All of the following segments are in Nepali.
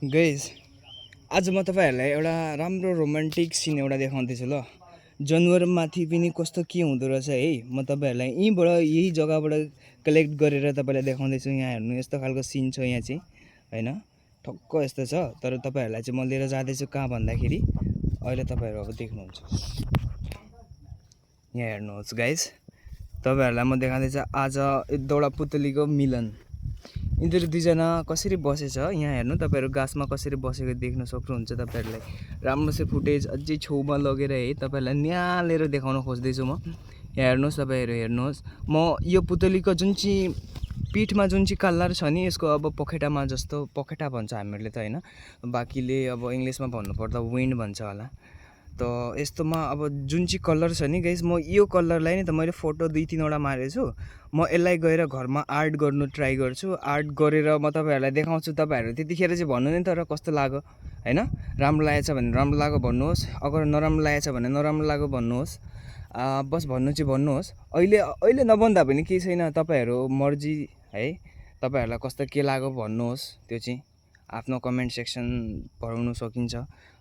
गाइस आज म तपाईहरुलाई एउटा राम्रो रोमान्टिक सिन एउटा देखाउँदैछु ल। जनावरमाथि पनि कस्तो के हुँदो रहेछ है। म तपाईहरुलाई यही जग्गाबाट कलेक्ट गरेर तपाईलाई देखाउँदैछु। यहाँ हेर्नु यस्तो खालको सिन छ यहाँ चाहिँ हैन। ठक्क यस्तो छ। तर तपाईहरुलाई चाहिँ म लिएर जाँदैछु कहाँ भन्दाखेरि अहिले तपाईहरु अब देख्नुहुन्छ। यहाँ हेर्नुहोस् गाइस, तपाईहरुलाई म देखाउँदैछु आज एउटा पुतलीको मिलन। यिनीहरु दुईजना कसरी बसेछ यहाँ हेर्नु। तपाईहरु गाछमा कसरी बसेको देख्न सक्नुहुन्छ। तपाईहरुलाई राम्रो से फुटेज अझै छेउमा लगेर है तपाईहरुलाई न्यालेर देखाउन खोज्दैछु म। यहाँ हेर्नुहोस्, तपाईहरु हेर्नुहोस्, म यो पुतलीको जुन चाहिँ पीठमा जुन चाहिँ कलर छ नि यसको अब पखेटामा जस्तो पखेटा भन्छ हामीहरूले त हैन। बाकीले अब इंग्लिशमा भन्नु पर्दा विन्ड भन्छ होला। त यस्तोमा अब जुन चाहिँ कलर छ नि गाइस, म यो कलरलाई नि त मैले फोटो 2-3 वटा मारेको छु। म यसलाई गएर घरमा आर्ट गर्नु ट्राई गर्छु। आर्ट गरेर म तपाईहरुलाई देखाउँछु। तपाईहरु त्यतिखेर चाहिँ भन्नु नि तर कस्तो लाग्यो हैन। राम्रो लागेछ भने राम्रो लाग्यो भन्नुहोस्, अगर नराम्रो लागेछ भने नराम्रो लाग्यो भन्नुहोस्। बस भन्नु चाहिँ भन्नुहोस्। अहिले नभन्दा पनि केही छैन, तपाईहरु मर्जी है। तपाईहरुलाई कस्तो के लाग्यो भन्नुहोस्। त्यो चाहिँ आफ्नो कमेन्ट सेक्सन भराउन सकिन्छ।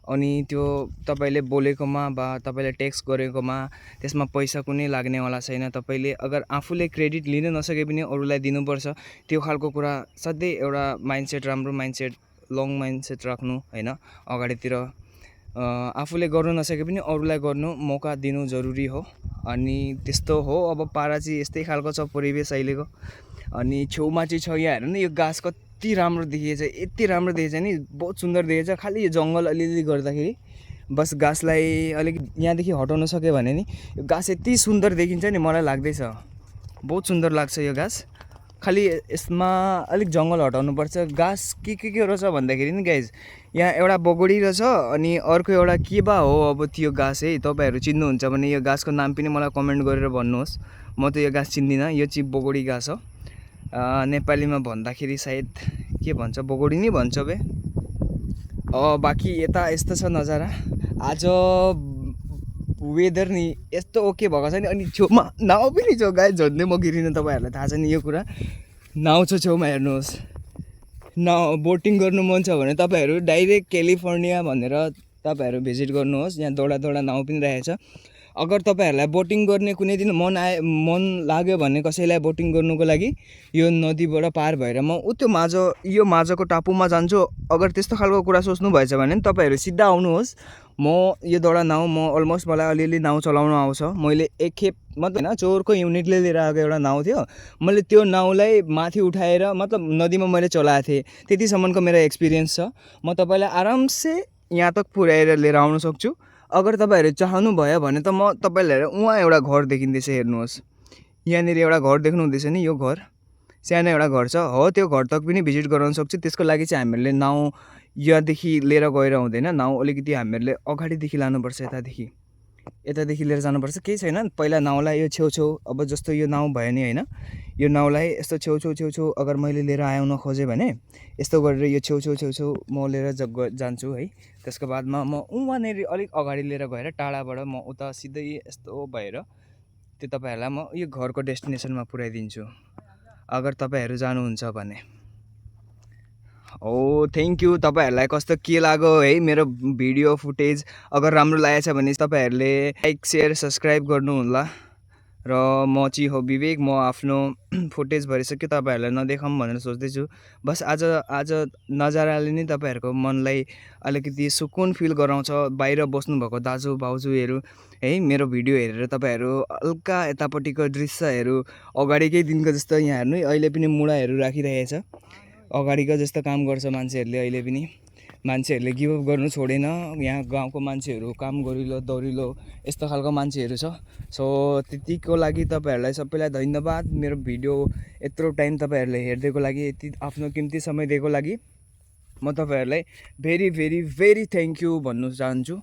अनि त्यो तपाईले बोलेकोमा बा तपाईले टेक्स्ट गरेकोमा त्यसमा पैसा कुनै लाग्नेवाला छैन। तपाईले अगर आफूले क्रेडिट लिन नसके पनि अरूलाई दिनुपर्छ। त्यो खालको कुरा सधैँ एउटा माइन्डसेट, राम्रो माइन्डसेट, लङ माइन्डसेट राख्नु हैन। अगाडितिर आफूले गर्न नसके पनि अरूलाई गर्नु मौका दिनु जरुरी हो। अनि त्यस्तो हो। अब पारा चाहिँ यस्तै खालको छ परिवेश अहिलेको। अनि छेउमा चाहिँ छ यहाँ हेर्नु न, यो गाछ कति राम्रो देखिएछ। यति राम्रो देखिएछ नि, बहुत सुन्दर देखिएछ। खाली यो जंगल अलिअलि गर्दाखेरि बस गाछलाई अलिक यहाँदेखि हटाउन सक्यो भने नि यो गाछ यति सुन्दर देखिन्छ नि। मलाई लाग्दैछ बहुत सुन्दर लाग्छ यो गाछ। खाली यसमा अलिक जंगल हटाउनु पर्छ। गाछ के रहेछ भन्दाखेरि नि गाइज, यहाँ एउटा बगडी रहेछ अनि अर्को एउटा के बा हो अब त्यो गाछ है। तपाईहरु चिन्नुहुन्छ भने यो गाछको नाम पनि मलाई कमेन्ट गरेर भन्नुहोस्। म त यो गाछ चिन्दिनँ। यो चाहिँ बगडी गाछ हो। नेपालीमा भन्दाखेरि सायद के भन्छ, बगडी नै भन्छ बे। बाकी यता यस्तो छ नजारा। आज वेदर नि यस्तो ओके भएको छ नि। अनि छेउमा नाउ पनि छ गाइस, झन्डै म गिरिन। तपाईहरुलाई थाहा छ नि यो कुरा। नाउ छ छेउमा हेर्नुहोस्। नाउ बोटिङ गर्नु मन छ भने तपाईहरु डाइरेक्ट क्यालिफोर्निया भनेर तपाईहरु भिजिट गर्नुहोस्। यहाँ दौडा नाउ पनि रहेछ। अगर तपाईहरुलाई बोटिङ गर्ने कुनै दिन मन लाग्यो भने कसैलाई बोटिङ गर्नुको लागि यो नदीबाट पार भएर म यो माझको टापुमा जान्छु। अगर त्यस्तो खालको कुरा सोच्नु भएछ भने तपाईहरु सिधा आउनुहोस्। म यो दौडा नाउ अलमोस्ट मलाई अलिअलि नाउ चलाउन आउँछ। मैले एक खेप मतलब हैन, चोरको युनिटले लिएर आएको एउटा नाउ थियो। मैले त्यो नाउलाई माथि उठाएर मतलब नदीमा मैले चलाएको थिएँ। त्यतिसम्मको मेरो एक्सपिरियन्स छ। म तपाईलाई आरामसे यहाँ तक पुर्याएर लिएर आउन सक्छु। अगर तपाईहरु चाहनु भयो भने त म तपाईलाई उहाँ एउटा घर देखिँदैछ हेर्नुहोस्। यहाँनिर एउटा घर देख्नु हुँदैछ नि, यो घर सानो एउटा घर छ हो। त्यो घर तक पनि भिजिट गराउन सक्छु। त्यसको लागि चाहिँ हामीहरूले नाउ यहाँदेखि लिएर गएर हुँदैन। नाउ अलिकति हामीहरूले अगाडिदेखि लानुपर्छ। यतादेखि लिएर जानुपर्छ। केही छैन, पहिला नाउलाई यो छेउछेउ अब जस्तो यो नाउ भयो नि हैन। यो नाउलाई यस्तो छेउछेउ अगर मैले लिएर आउन खोजेँ भने यस्तो गरेर यो छेउछेउ म लिएर जान्छु है। त्यसको बादमा म उहाँनेरि अलिक अगाडि लिएर गएर टाढाबाट म उता सिधै यस्तो भएर त्यो तपाईहरुलाई म यो घरको डेस्टिनेसनमा पुर्याइदिन्छु अगर तपाईहरु जानुहुन्छ भने। Thank you. तपाईहरुलाई कस्तो के लाग्यो है मेरो भिडियो फुटेज। अगर राम्रो लागेछ भने तपाईहरुले लाइक शेयर सब्स्क्राइब गर्नु होला। र म चाहिँ हो विवेक। म आफ्नो फुटेज भरिसक्यो, तपाईहरुलाई नदेखाऊँ भनेर सोच्दैछु। बस आज नजाराले नै तपाईहरुको मनलाई अलिकति सुकुन फिल गराउँछ। बाहिर बस्नु भएको दाजु भाउजूहरु है मेरो भिडियो हेरेर तपाईहरु हल्का यतापट्टिको दृश्यहरु अगाडिकै दिनको जस्तो यहाँ हेर्नु अहिले पनि मुडाहरु राखिरहेछ। अगाडिको जस्तो काम गर्छ मान्छेहरुले अहिले पनि। मान्छेहरुले गिभ अप गर्नु छोडेन। यहाँ गाउँको मान्छेहरु काम गरिलो दौडिलो यस्तो खालको मान्छेहरु छ। सो त्यतिको लागि तपाईहरुलाई सबैलाई धन्यवाद। मेरो भिडियो यत्रो टाइम तपाईहरुले हेर्दिएको लागि, यति आफ्नो कीमती समय दिएको लागि म तपाईहरुलाई भेरी थ्याङ्क यू भन्नु चाहन्छु।